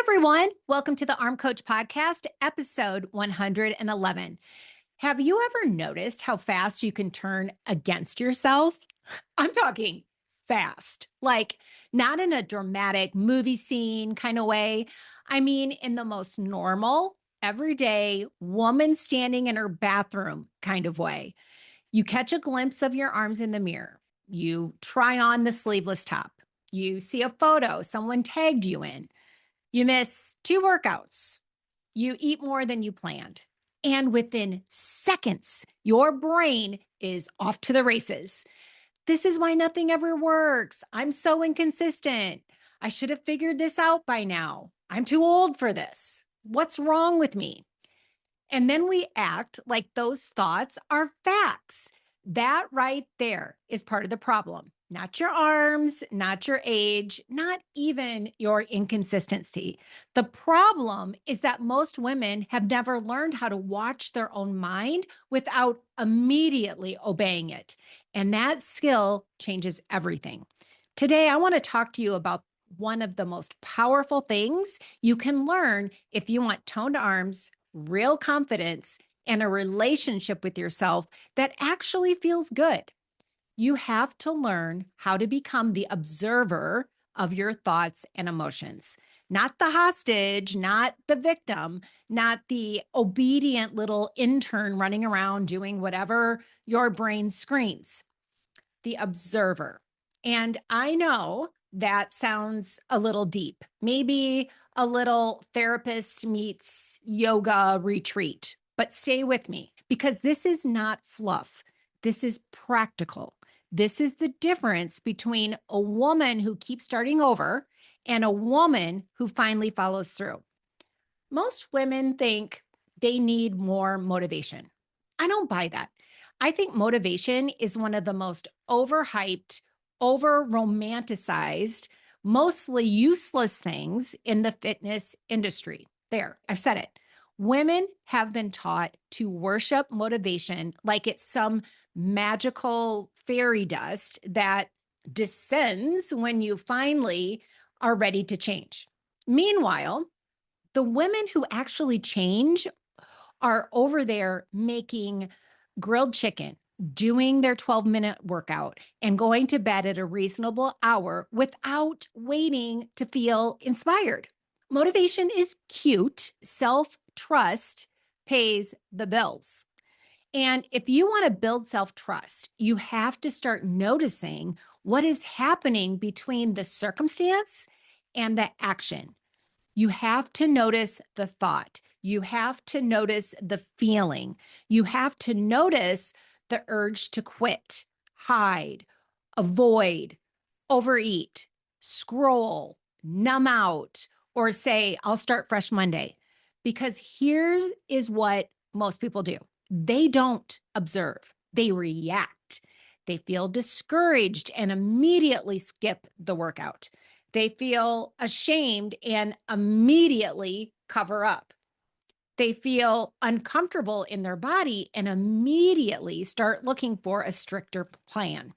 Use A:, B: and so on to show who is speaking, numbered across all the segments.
A: everyone. Welcome to the Arm Coach Podcast, episode 111. Have you ever noticed how fast you can turn against yourself? I'm talking fast, like not in a dramatic movie scene kind of way. I mean, in the most normal, everyday woman standing in her bathroom kind of way. You catch a glimpse of your arms in the mirror. You try on the sleeveless top. You see a photo someone tagged you in. You miss two workouts. You eat more than you planned. And within seconds, your brain is off to the races. This is why nothing ever works. I'm so inconsistent. I should have figured this out by now. I'm too old for this. What's wrong with me? And then we act like those thoughts are facts. That right there is part of the problem. Not your arms, not your age, not even your inconsistency. The problem is that most women have never learned how to watch their own mind without immediately obeying it. And that skill changes everything. Today, I want to talk to you about one of the most powerful things you can learn if you want toned arms, real confidence, and a relationship with yourself that actually feels good. You have to learn how to become the observer of your thoughts and emotions, not the hostage, not the victim, not the obedient little intern running around doing whatever your brain screams, the observer. And I know that sounds a little deep, maybe a little therapist meets yoga retreat, but stay with me because this is not fluff. This is practical. This is the difference between a woman who keeps starting over and a woman who finally follows through. Most women think they need more motivation. I don't buy that. I think motivation is one of the most overhyped, over romanticized, mostly useless things in the fitness industry. There, I've said it. Women have been taught to worship motivation like it's some magical fairy dust that descends when you finally are ready to change. Meanwhile, the women who actually change are over there making grilled chicken, doing their 12-minute workout, and going to bed at a reasonable hour without waiting to feel inspired. Motivation is cute. Self-trust pays the bills. And if you want to build self-trust, you have to start noticing what is happening between the circumstance and the action. You have to notice the thought. You have to notice the feeling. You have to notice the urge to quit, hide, avoid, overeat, scroll, numb out, or say, I'll start fresh Monday. Because here's is what most people do. They don't observe. They react. They feel discouraged and immediately skip the workout. They feel ashamed and immediately cover up. They feel uncomfortable in their body and immediately start looking for a stricter plan.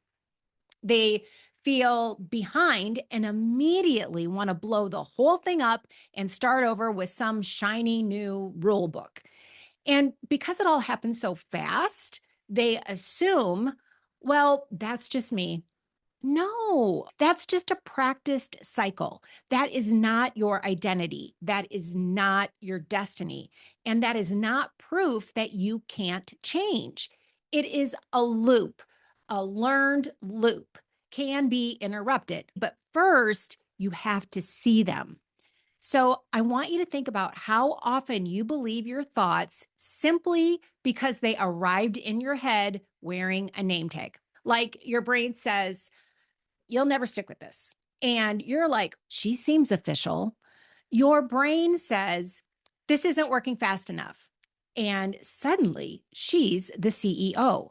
A: They feel behind and immediately want to blow the whole thing up and start over with some shiny new rule book. And because it all happens so fast, they assume, well, that's just me. No, that's just a practiced cycle. That is not your identity. That is not your destiny. And that is not proof that you can't change. It is a loop, a learned loop can be interrupted. But first, you have to see them. So I want you to think about how often you believe your thoughts simply because they arrived in your head wearing a name tag. Like your brain says, you'll never stick with this. And you're like, she seems official. Your brain says, this isn't working fast enough. And suddenly she's the CEO.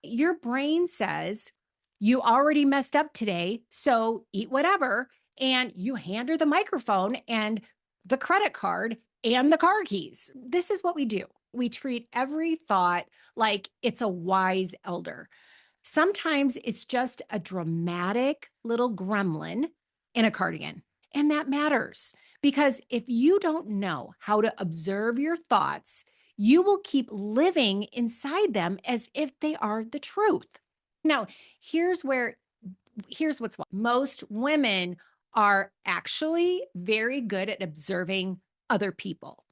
A: Your brain says, you already messed up today, so eat whatever. And you hand her the microphone and the credit card and the car keys. This is what we do. We treat every thought like it's a wise elder. Sometimes it's just a dramatic little gremlin in a cardigan. And that matters Because if you don't know how to observe your thoughts, you will keep living inside them as if they are the truth. Now, here's where here's what's most women are actually very good at observing other people.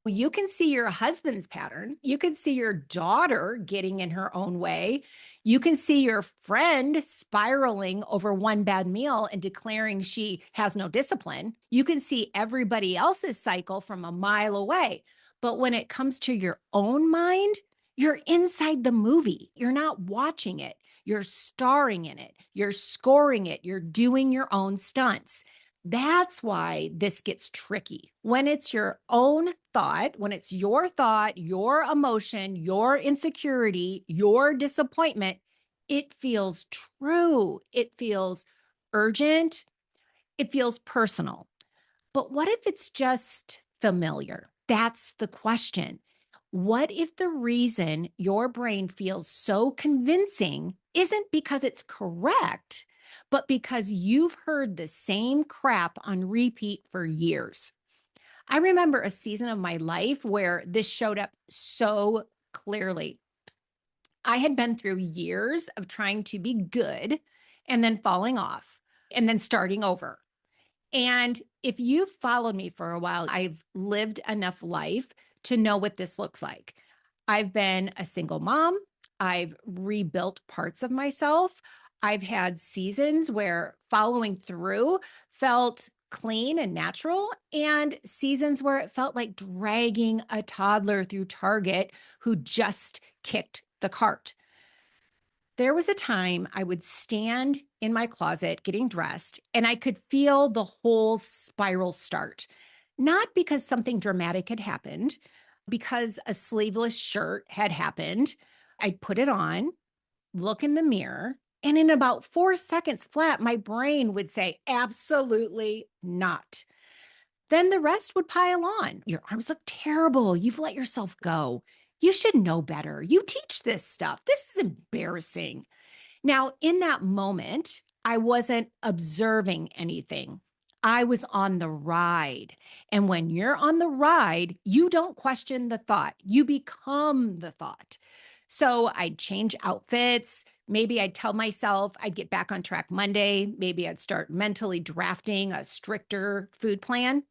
A: You can see your husband's pattern. You can see your daughter getting in her own way. You can see your friend spiraling over one bad meal and declaring she has no discipline. You can see everybody else's cycle from a mile away. But when it comes to your own mind, you're inside the movie. You're not watching it. You're starring in it. You're scoring it. You're doing your own stunts. That's why this gets tricky. When it's your own thought, when it's your thought, your emotion, your insecurity, your disappointment, it feels true. It feels urgent. It feels personal. But what if it's just familiar? That's the question. What if the reason your brain feels so convincing isn't because it's correct, but because you've heard the same crap on repeat for years? I remember a season of my life where this showed up so clearly. I had been through years of trying to be good and then falling off and then starting over. And if you've followed me for a while, I've lived enough life to know what this looks like. I've been a single mom. I've rebuilt parts of myself. I've had seasons where following through felt clean and natural, and seasons where it felt like dragging a toddler through Target who just kicked the cart. There was a time I would stand in my closet getting dressed, and I could feel the whole spiral start. Not because something dramatic had happened, because a sleeveless shirt had happened. I'd put it on, look in the mirror, and in about 4 seconds flat, my brain would say, absolutely not. Then the rest would pile on. Your arms look terrible. You've let yourself go. You should know better. You teach this stuff. This is embarrassing. Now, in that moment, I wasn't observing anything. I was on the ride. And when you're on the ride, you don't question the thought, you become the thought. So I'd change outfits. Maybe I'd tell myself I'd get back on track Monday. Maybe I'd start mentally drafting a stricter food plan.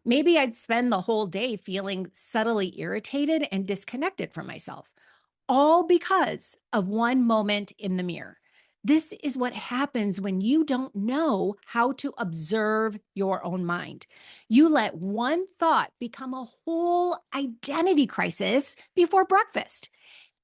A: Maybe I'd spend the whole day feeling subtly irritated and disconnected from myself, all because of one moment in the mirror. This is what happens when you don't know how to observe your own mind. You let one thought become a whole identity crisis before breakfast.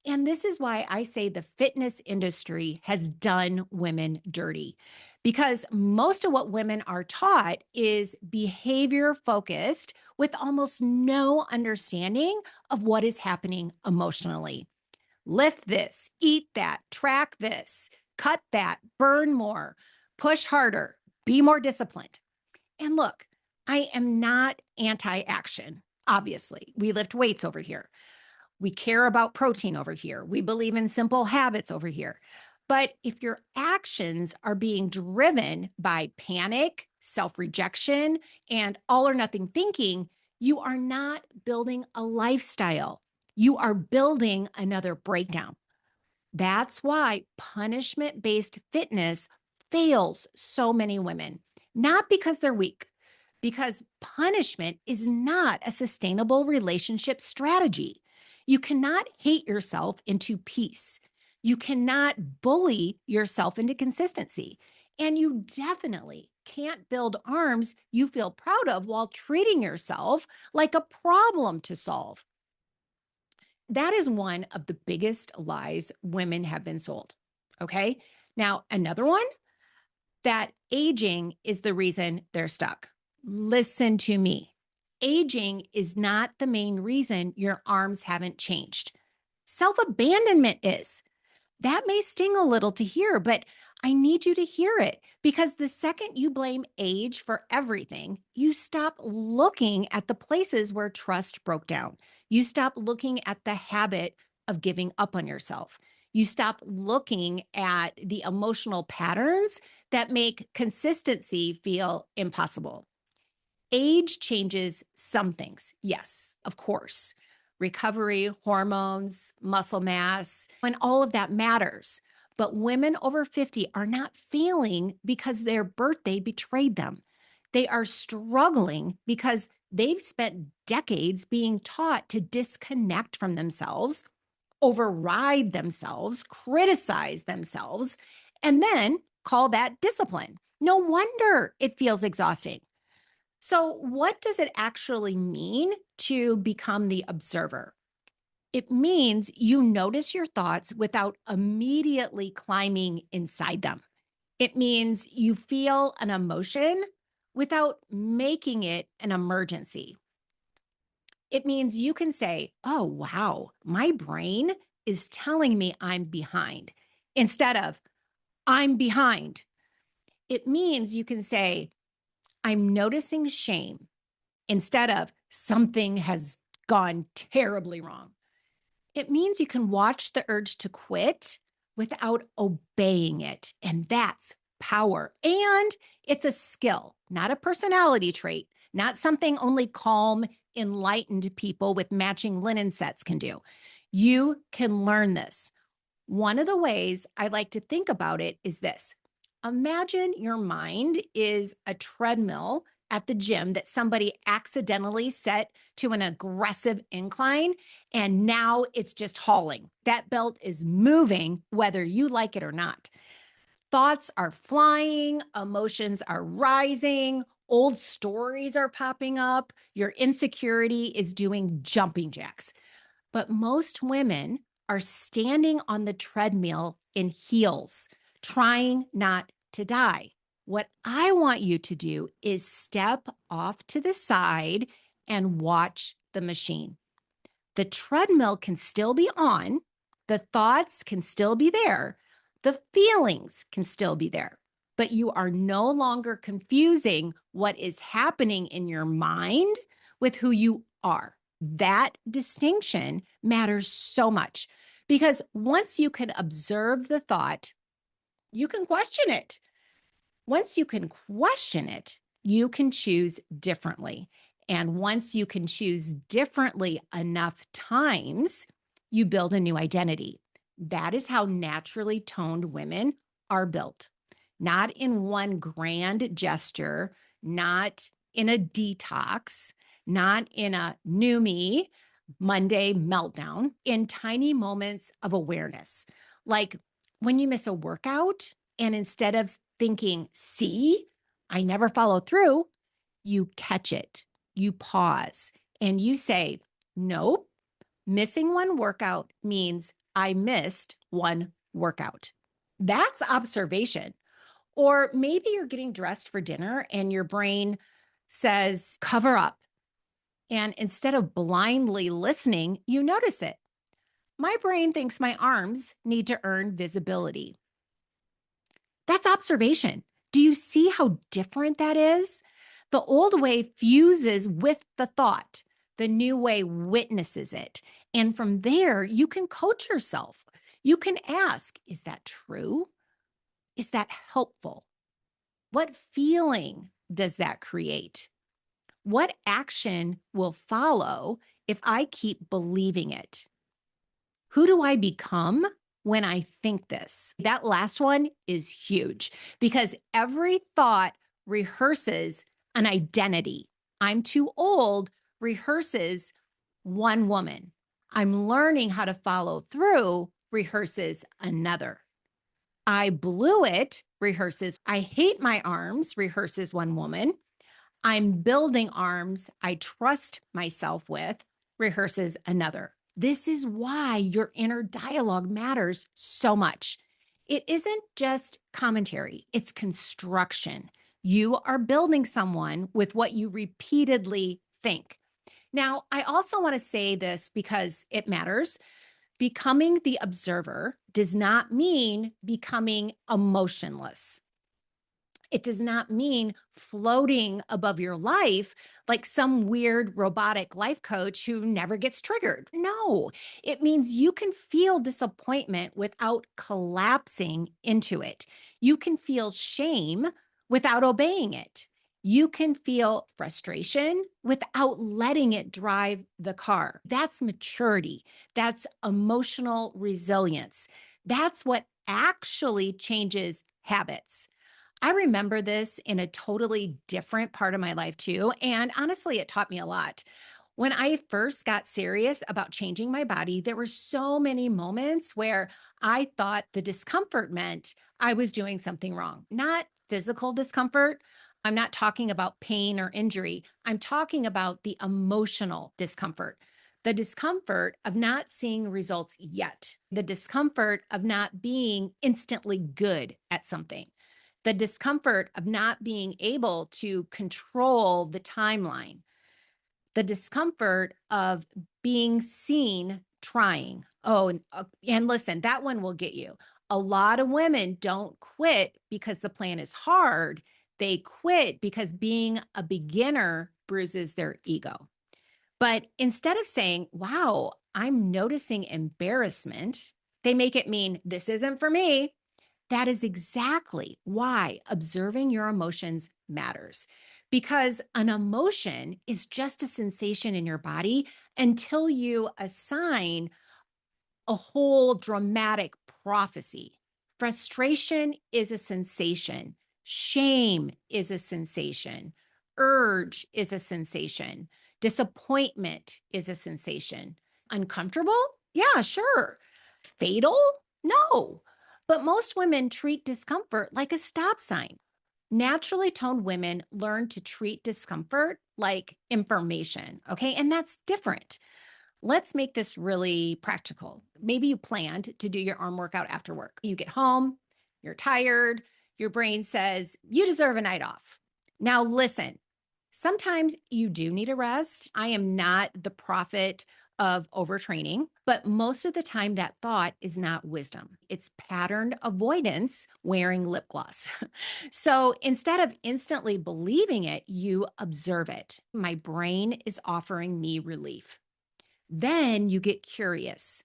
A: And this is why I say the fitness industry has done women dirty, because most of what women are taught is behavior focused with almost no understanding of what is happening emotionally. Lift this, eat that, track this, cut that, burn more, push harder, be more disciplined. And look, I am not anti action. Obviously, we lift weights over here. We care about protein over here. We believe in simple habits over here. But if your actions are being driven by panic, self rejection, and all or nothing thinking, you are not building a lifestyle. You are building another breakdown. That's why punishment based fitness fails so many women, not because they're weak, because punishment is not a sustainable relationship strategy. You cannot hate yourself into peace. You cannot bully yourself into consistency. And you definitely can't build arms you feel proud of while treating yourself like a problem to solve. That is one of the biggest lies women have been sold. Okay. Now, another one, that aging is the reason they're stuck. Listen to me. Aging is not the main reason your arms haven't changed. Self abandonment is. That may sting a little to hear, but I need you to hear it, because the second you blame age for everything, you stop looking at the places where trust broke down. You stop looking at the habit of giving up on yourself. You stop looking at the emotional patterns that make consistency feel impossible. Age changes some things. Yes, of course. Recovery, hormones, muscle mass, and all of that matters. But women over 50 are not feeling because their birthday betrayed them. They are struggling because they've spent decades being taught to disconnect from themselves, override themselves, criticize themselves, and then call that discipline. No wonder it feels exhausting. So, what does it actually mean to become the observer? It means you notice your thoughts without immediately climbing inside them. It means you feel an emotion without making it an emergency. It means you can say, oh, wow, my brain is telling me I'm behind instead of I'm behind. It means you can say, I'm noticing shame instead of something has gone terribly wrong. It means you can watch the urge to quit without obeying it. And that's power. And it's a skill, not a personality trait, not something only calm, enlightened people with matching linen sets can do. You can learn this. One of the ways I like to think about it is this. Imagine your mind is a treadmill at the gym that somebody accidentally set to an aggressive incline, and now it's just hauling. That belt is moving whether you like it or not. Thoughts are flying, emotions are rising, old stories are popping up, your insecurity is doing jumping jacks. But most women are standing on the treadmill in heels, trying not to die. What I want you to do is step off to the side and watch the machine. The treadmill can still be on, the thoughts can still be there, the feelings can still be there, but you are no longer confusing what is happening in your mind with who you are. That distinction matters so much because once you can observe the thought, you can question it. Once you can question it, you can choose differently. And once you can choose differently enough times, you build a new identity. That is how naturally toned women are built, not in one grand gesture, not in a detox, not in a new me Monday meltdown, in tiny moments of awareness. Like when you miss a workout, and instead of thinking, see, I never follow through, you catch it, you pause, and you say, nope, missing one workout means I missed one workout. That's observation. Or maybe you're getting dressed for dinner and your brain says, cover up. And instead of blindly listening, you notice it. My brain thinks my arms need to earn visibility. That's observation. Do you see how different that is? The old way fuses with the thought, the new way witnesses it. And from there, you can coach yourself. You can ask, is that true? Is that helpful? What feeling does that create? What action will follow if I keep believing it? Who do I become when I think this? That last one is huge because every thought rehearses an identity. I'm too old rehearses one woman. I'm learning how to follow through rehearses another. I blew it rehearses I hate my arms rehearses one woman. I'm building arms I trust myself with rehearses another. This is why your inner dialogue matters so much. It isn't just commentary, it's construction. You are building someone with what you repeatedly think. Now, I also want to say this because it matters. Becoming the observer does not mean becoming emotionless. It does not mean floating above your life like some weird robotic life coach who never gets triggered. No, it means you can feel disappointment without collapsing into it. You can feel shame without obeying it. You can feel frustration without letting it drive the car. That's maturity. That's emotional resilience. That's what actually changes habits. I remember this in a totally different part of my life too. And honestly, it taught me a lot. When I first got serious about changing my body, there were so many moments where I thought the discomfort meant I was doing something wrong, not physical discomfort. I'm not talking about pain or injury. I'm talking about the emotional discomfort, the discomfort of not seeing results yet, the discomfort of not being instantly good at something, the discomfort of not being able to control the timeline, the discomfort of being seen trying. Oh, and listen, that one will get you. A lot of women don't quit because the plan is hard. They quit because being a beginner bruises their ego. But instead of saying, wow, I'm noticing embarrassment, they make it mean this isn't for me. That is exactly why observing your emotions matters. Because an emotion is just a sensation in your body until you assign a whole dramatic prophecy. Frustration is a sensation, shame is a sensation, urge is a sensation, disappointment is a sensation. Uncomfortable? Yeah, sure. Fatal? No. But most women treat discomfort like a stop sign. Naturally toned women learn to treat discomfort like information, okay? And that's different. Let's make this really practical. Maybe you planned to do your arm workout after work. You get home, you're tired, your brain says, you deserve a night off. Now, listen, sometimes you do need a rest. I am not the prophet of overtraining, but most of the time that thought is not wisdom. It's patterned avoidance wearing lip gloss. So instead of instantly believing it, you observe it. My brain is offering me relief. Then you get curious.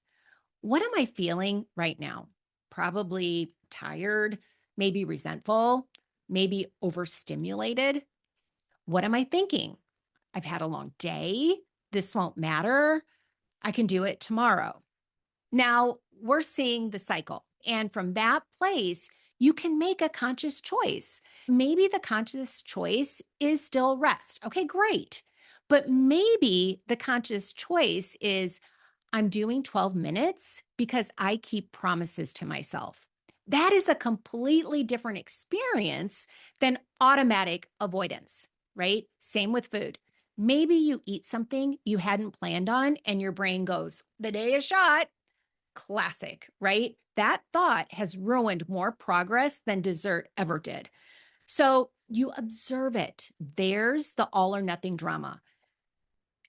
A: What am I feeling right now? Probably tired, maybe resentful, maybe overstimulated. What am I thinking? I've had a long day. This won't matter. I can do it tomorrow. Now we're seeing the cycle. And from that place, you can make a conscious choice. Maybe the conscious choice is still rest. Okay, great. But maybe the conscious choice is I'm doing 12 minutes because I keep promises to myself. That is a completely different experience than automatic avoidance, right? Same with food. Maybe you eat something you hadn't planned on and your brain goes, the day is shot. Classic, right? That thought has ruined more progress than dessert ever did. So you observe it. There's the all or nothing drama.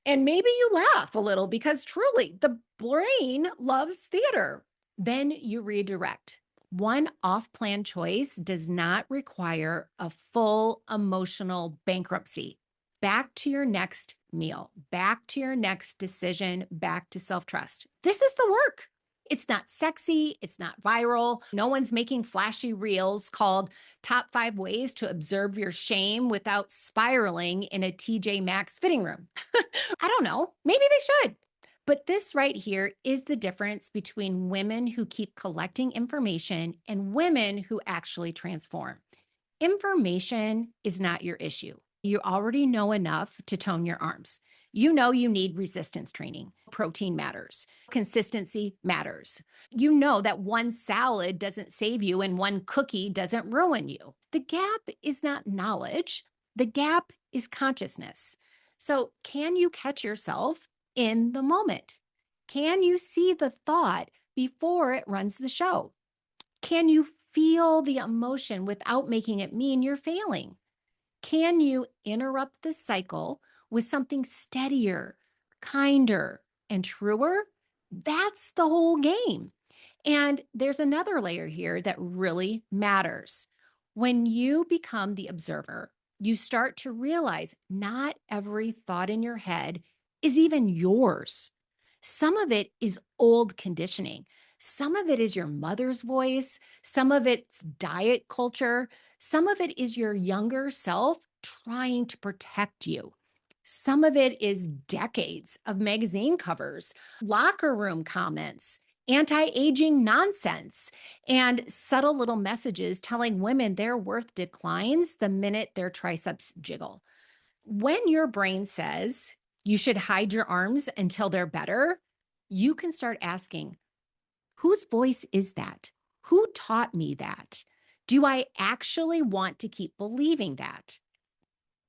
A: And maybe you laugh a little because truly the brain loves theater. Then you redirect. One off plan choice does not require a full emotional bankruptcy. Back to your next meal, back to your next decision, back to self trust. This is the work. It's not sexy. It's not viral. No one's making flashy reels called top 5 ways to observe your shame without spiraling in a TJ Maxx fitting room. I don't know. Maybe they should. But this right here is the difference between women who keep collecting information and women who actually transform. Information is not your issue. You already know enough to tone your arms. You know you need resistance training. Protein matters. Consistency matters. You know that one salad doesn't save you and one cookie doesn't ruin you. The gap is not knowledge, the gap is consciousness. So, can you catch yourself in the moment? Can you see the thought before it runs the show? Can you feel the emotion without making it mean you're failing? Can you interrupt the cycle with something steadier, kinder, and truer? That's the whole game. And there's another layer here that really matters. When you become the observer, you start to realize not every thought in your head is even yours. Some of it is old conditioning. Some of it is your mother's voice, some of it's diet culture, some of it is your younger self trying to protect you. Some of it is decades of magazine covers, locker room comments, anti aging nonsense, and subtle little messages telling women their worth declines the minute their triceps jiggle. When your brain says you should hide your arms until they're better, you can start asking, whose voice is that? Who taught me that? Do I actually want to keep believing that?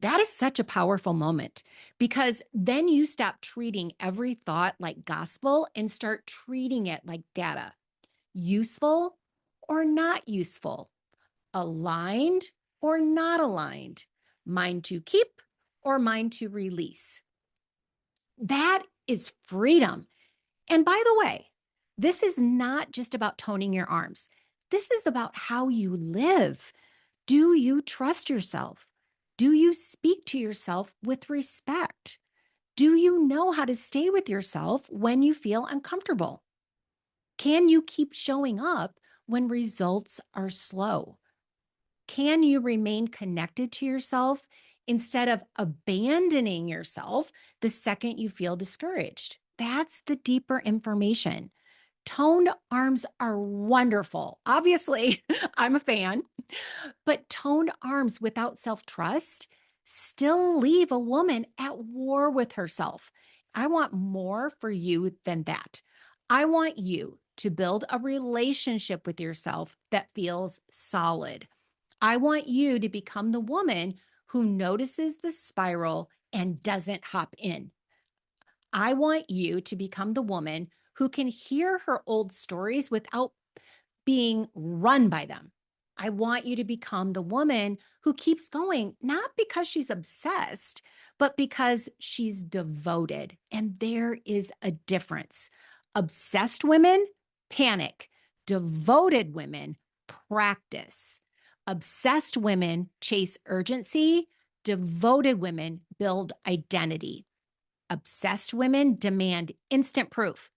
A: That is such a powerful moment because then you stop treating every thought like gospel and start treating it like data. Useful or not useful, aligned or not aligned, mine to keep or mine to release. That is freedom. And by the way, this is not just about toning your arms. This is about how you live. Do you trust yourself? Do you speak to yourself with respect? Do you know how to stay with yourself when you feel uncomfortable? Can you keep showing up when results are slow? Can you remain connected to yourself instead of abandoning yourself the second you feel discouraged? That's the deeper information. Toned arms are wonderful. Obviously, I'm a fan, but toned arms without self trust still leave a woman at war with herself. I want more for you than that. I want you to build a relationship with yourself that feels solid. I want you to become the woman who notices the spiral and doesn't hop in. I want you to become the woman who can hear her old stories without being run by them. I want you to become the woman who keeps going, not because she's obsessed, but because she's devoted. And there is a difference. Obsessed women panic, devoted women practice. Obsessed women chase urgency, devoted women build identity. Obsessed women demand instant proof.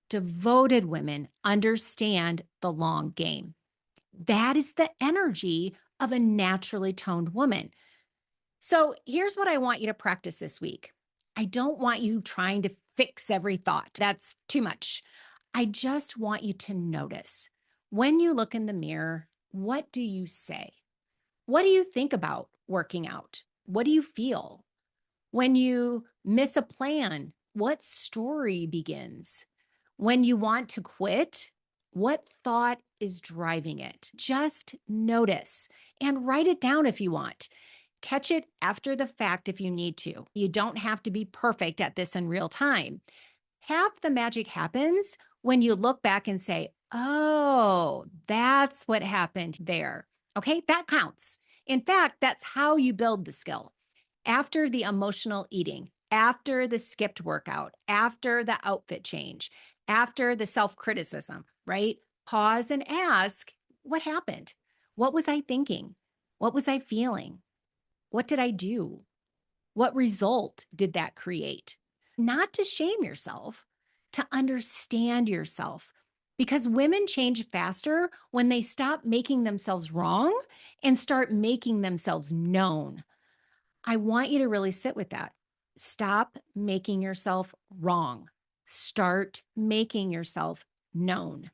A: Devoted women understand the long game. That is the energy of a naturally toned woman. So here's what I want you to practice this week. I don't want you trying to fix every thought. That's too much. I just want you to notice when you look in the mirror, what do you say? What do you think about working out? What do you feel? When you miss a plan, what story begins? When you want to quit, what thought is driving it? Just notice and write it down if you want. Catch it after the fact if you need to. You don't have to be perfect at this in real time. Half the magic happens when you look back and say, oh, that's what happened there. Okay, that counts. In fact, that's how you build the skill. After the emotional eating, after the skipped workout, after the outfit change, after the self criticism, right? Pause and ask, what happened? What was I thinking? What was I feeling? What did I do? What result did that create? Not to shame yourself, to understand yourself. Because women change faster when they stop making themselves wrong and start making themselves known. I want you to really sit with that. Stop making yourself wrong. Start making yourself known.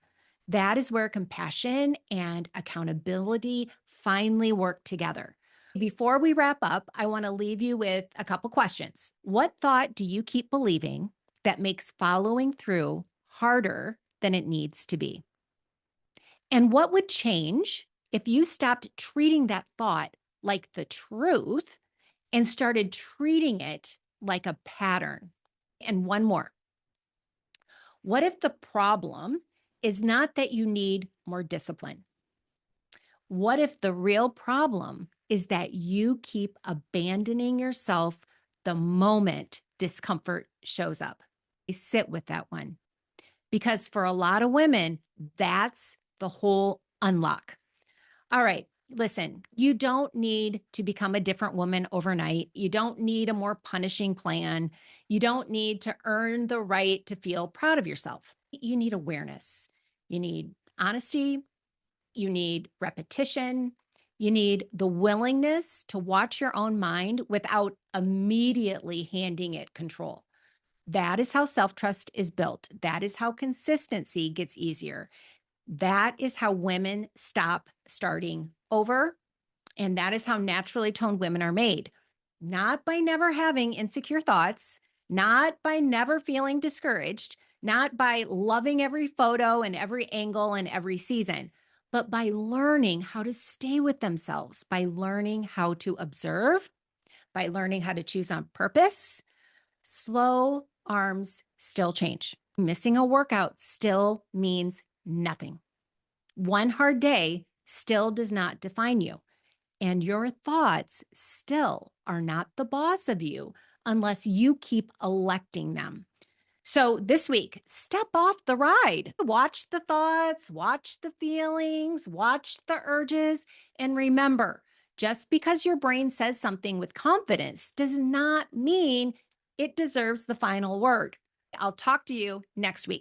A: That is where compassion and accountability finally work together. Before we wrap up, I want to leave you with a couple questions. What thought do you keep believing that makes following through harder than it needs to be? And what would change if you stopped treating that thought like the truth and started treating it like a pattern? And one more. What if the problem is not that you need more discipline? What if the real problem is that you keep abandoning yourself the moment discomfort shows up? Sit with that one because for a lot of women, that's the whole unlock. All right. Listen, you don't need to become a different woman overnight. You don't need a more punishing plan. You don't need to earn the right to feel proud of yourself. You need awareness. You need honesty, you need repetition, you need the willingness to watch your own mind without immediately handing it control. That is how self trust is built. That is how consistency gets easier. That is how women stop starting over. And that is how naturally toned women are made. Not by never having insecure thoughts, not by never feeling discouraged, not by loving every photo and every angle and every season, but by learning how to stay with themselves, by learning how to observe, by learning how to choose on purpose. Slow arms still change. Missing a workout still means nothing. One hard day still does not define you. And your thoughts still are not the boss of you unless you keep electing them. So this week, step off the ride. Watch the thoughts, watch the feelings, watch the urges, and remember, just because your brain says something with confidence does not mean it deserves the final word. I'll talk to you next week.